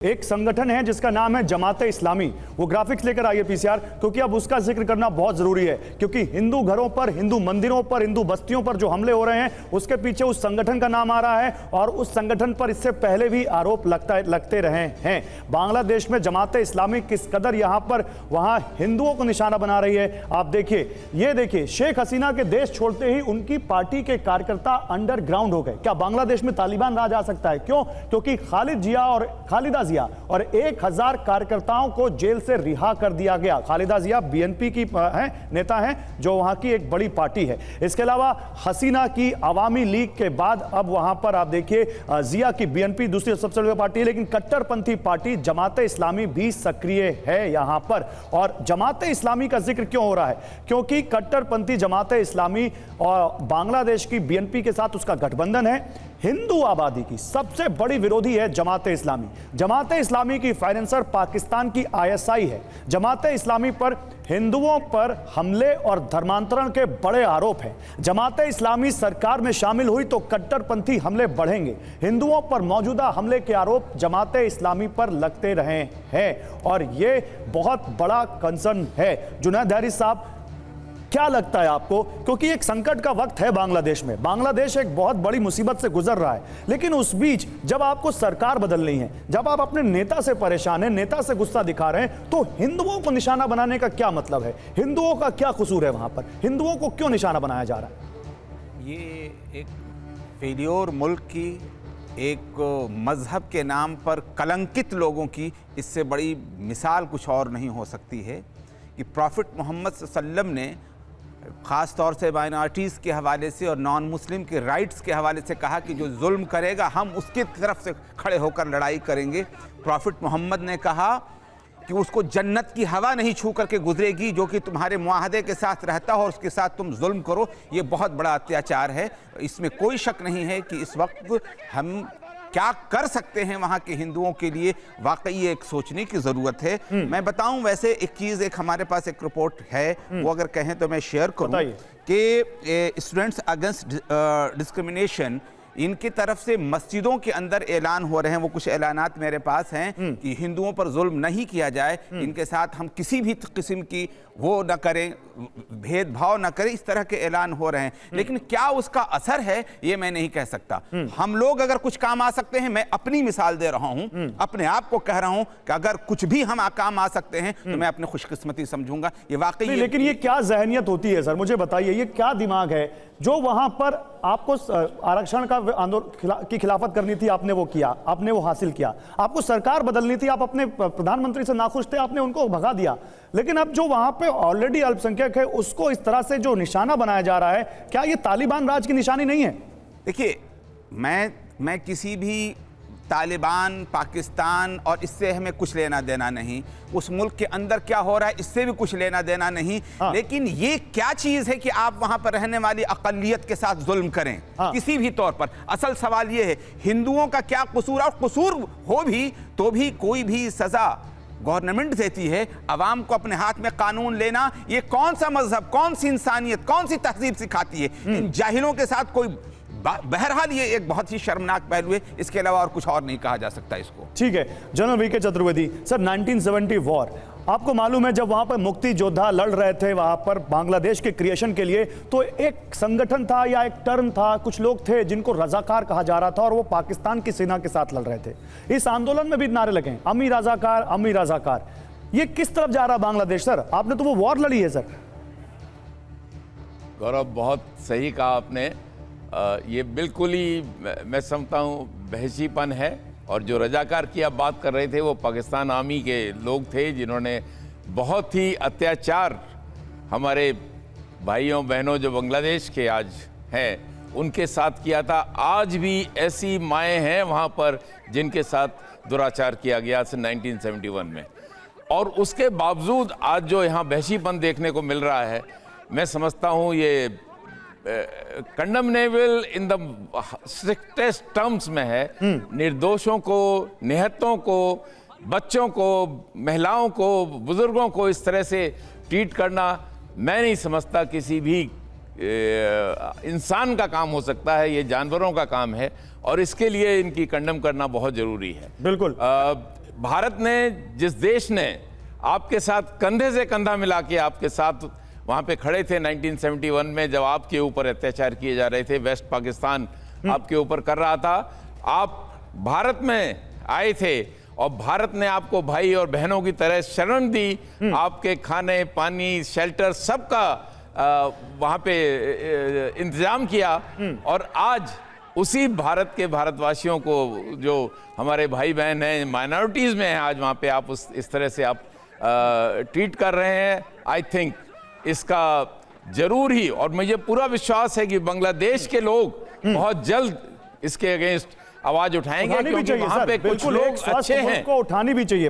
एक संगठन है जिसका नाम है जमात इस्लामी। वो ग्राफिक्स लेकर आइए पीसीआर, क्योंकि अब उसका जिक्र करना बहुत जरूरी है, क्योंकि हिंदू घरों पर, हिंदू मंदिरों पर, हिंदू बस्तियों पर जो हमले हो रहे हैं उसके पीछे उस संगठन का नाम आ रहा है और उस संगठन पर इससे पहले भी आरोप लगते रहे हैं। बांग्लादेश में जमात इस्लामी किस कदर यहां पर वहां हिंदुओं को निशाना बना रही है, आप देखिए। ये देखिए, शेख हसीना के देश छोड़ते ही उनकी पार्टी के कार्यकर्ता अंडरग्राउंड हो गए। क्या बांग्लादेश में तालिबान राज आ सकता है? क्यों? क्योंकि खालिदा जिया और 1000 कार्यकर्ताओं को जेल से रिहा कर दिया गया। खालिदा जिया बीएनपी की नेता हैं, जो वहां की एक बड़ी पार्टी है। इसके अलावा हसीना की अवामी लीग के बाद अब वहां पर आप देखिए जिया की बीएनपी दूसरी सबसे बड़ी पार्टी है, लेकिन कट्टरपंथी पार्टी जमात इस्लामी भी सक्रिय है यहां पर। और जमात इस्लामी का जिक्र क्यों हो रहा है? क्योंकि कट्टरपंथी जमात इस्लामी और बांग्लादेश की बीएनपी के साथ उसका गठबंधन है। हिंदू आबादी की सबसे बड़ी विरोधी है जमात इस्लामी। जमात इस्लामी की फाइनेंसर पाकिस्तान की आईएसआई है। जमात इस्लामी पर हिंदुओं पर हमले और धर्मांतरण के बड़े आरोप हैं। जमात इस्लामी सरकार में शामिल हुई तो कट्टरपंथी हमले बढ़ेंगे। हिंदुओं पर मौजूदा हमले के आरोप जमात इस्लामी पर लगते रहे हैं और यह बहुत बड़ा कंसर्न है। जुनैद हैरिस साहब, क्या लगता है आपको? क्योंकि एक संकट का वक्त है बांग्लादेश में, बांग्लादेश एक बहुत बड़ी मुसीबत से गुजर रहा है, लेकिन उस बीच जब आपको सरकार बदलनी है, जब आप अपने नेता से परेशान हैं, नेता से गुस्सा दिखा रहे हैं, तो हिंदुओं को निशाना बनाने का क्या मतलब है? हिंदुओं का क्या कसूर है वहां पर? हिंदुओं को क्यों निशाना बनाया जा रहा है? ये एक फेल्योर मुल्क की, एक मजहब के नाम पर कलंकित लोगों की इससे बड़ी मिसाल कुछ और नहीं हो सकती है कि प्रॉफिट मोहम्मद सल्लल्लाहु अलैहि वसल्लम ने ख़ास तौर से माइनॉरिटीज़ के हवाले से और नॉन मुस्लिम के राइट्स के हवाले से कहा कि जो जुल्म करेगा हम उसकी तरफ से खड़े होकर लड़ाई करेंगे। प्रॉफिट मोहम्मद ने कहा कि उसको जन्नत की हवा नहीं छू करके गुजरेगी जो कि तुम्हारे मुआहदे के साथ रहता हो और उसके साथ तुम जुल्म करो। ये बहुत बड़ा अत्याचार है, इसमें कोई शक नहीं है कि इस वक्त हम क्या कर सकते हैं वहाँ के हिंदुओं के लिए, वाकई एक सोचने की ज़रूरत है। मैं बताऊं, वैसे एक चीज़, एक हमारे पास एक रिपोर्ट है, वो अगर कहें तो मैं शेयर करूं कि स्टूडेंट्स अगेंस्ट डिस्क्रिमिनेशन, इनकी तरफ से मस्जिदों के अंदर ऐलान हो रहे हैं। वो कुछ ऐलानात मेरे पास हैं कि हिंदुओं पर जुल्म नहीं किया जाए, इनके साथ हम किसी भी किस्म की वो न करें, भेदभाव न करें, इस तरह के ऐलान हो रहे हैं। लेकिन क्या उसका असर है ये मैं नहीं कह सकता। हम लोग अगर कुछ काम आ सकते हैं, मैं अपनी मिसाल दे रहा हूं, अपने आप को कह रहा हूं कि अगर कुछ भी हम काम आ सकते हैं तो मैं अपनी खुशकिस्मती समझूंगा। ये वाकई लेकिन ये क्या जहनियत होती है सर, मुझे बताइए, ये क्या दिमाग है जो वहां पर आपको आरक्षण का आंदोलन की खिलाफत करनी थी, आपने वो किया, आपने वो हासिल किया। आपको सरकार बदलनी थी, आप अपने प्रधानमंत्री से नाखुश थे, आपने उनको भगा दिया। लेकिन अब जो वहां पे ऑलरेडी अल्पसंख्यक है उसको इस तरह से जो निशाना बनाया जा रहा है, क्या ये तालिबान राज की निशानी नहीं है? देखिए, मैं किसी भी तालिबान, पाकिस्तान और इससे हमें कुछ लेना देना नहीं, उस मुल्क के अंदर क्या हो रहा है इससे भी कुछ लेना देना नहीं। लेकिन ये क्या चीज़ है कि आप वहाँ पर रहने वाली अक़लियत के साथ जुल्म करें किसी भी तौर पर? असल सवाल ये है, हिंदुओं का क्या कसूर? और कसूर हो भी तो भी कोई भी सज़ा गवर्नमेंट देती है। अवाम को अपने हाथ में कानून लेना, ये कौन सा मजहब, कौन सी इंसानियत, कौन सी तहजीब सिखाती है? इन जाहिलों के साथ कोई, बहरहाल ये एक बहुत ही शर्मनाक पहलू है, इसके अलावा और कुछ और नहीं कहा जा सकता इसको। ठीक है, general VK Chaturvedi sir, 1970 war, आपको मालूम है जब वहां पर मुक्ति योद्धा लड़ रहे थे वहां पर बांग्लादेश के क्रिएशन के लिए, तो एक संगठन था या एक टर्म था, कुछ लोग थे जिनको रजाकार कहा जा रहा था और वो पाकिस्तान की सेना के साथ लड़ रहे थे। इस आंदोलन में भी नारे लगे, अमी रजाकार, अमी रजाकार। ये किस तरफ जा रहा है बांग्लादेश सर? आपने तो वो वॉर लड़ी है सर। गौरव, बहुत सही कहा आपने। ये बिल्कुल ही मैं समझता हूँ बहसीपन है। और जो रजाकार की आप बात कर रहे थे वो पाकिस्तान आर्मी के लोग थे जिन्होंने बहुत ही अत्याचार हमारे भाइयों बहनों जो बांग्लादेश के आज हैं उनके साथ किया था। आज भी ऐसी माएँ हैं वहाँ पर जिनके साथ दुराचार किया गया 1971 में। और उसके बावजूद आज जो यहाँ बहसीपन देखने को मिल रहा है, मैं समझता हूँ ये कंडमनेबल इन द स्ट्रिक्टेस्ट टर्म्स में है। निर्दोषों को, निहत्तों को, बच्चों को, महिलाओं को, बुजुर्गों को इस तरह से ट्रीट करना मैं नहीं समझता किसी भी इंसान का काम हो सकता है। ये जानवरों का काम है और इसके लिए इनकी कंडम करना बहुत ज़रूरी है। बिल्कुल। भारत ने, जिस देश ने आपके साथ कंधे से कंधा मिला के आपके साथ वहां पे खड़े थे 1971 में, जब आपके ऊपर अत्याचार किए जा रहे थे, वेस्ट पाकिस्तान आपके ऊपर कर रहा था, आप भारत में आए थे और भारत ने आपको भाई और बहनों की तरह शरण दी, आपके खाने पानी शेल्टर सबका वहां पे इंतजाम किया। और आज उसी भारत के भारतवासियों को, जो हमारे भाई बहन हैं, माइनॉरिटीज में हैं, आज वहां पे आप इस तरह से आप ट्रीट कर रहे हैं। आई थिंक इसका जरूर ही, और मुझे पूरा विश्वास है कि बांग्लादेश के लोग बहुत जल्द इसके अगेंस्ट आवाज उठाएंगे, क्योंकि वहां पे कुछ लोग अच्छे हैं। को उठानी भी चाहिए।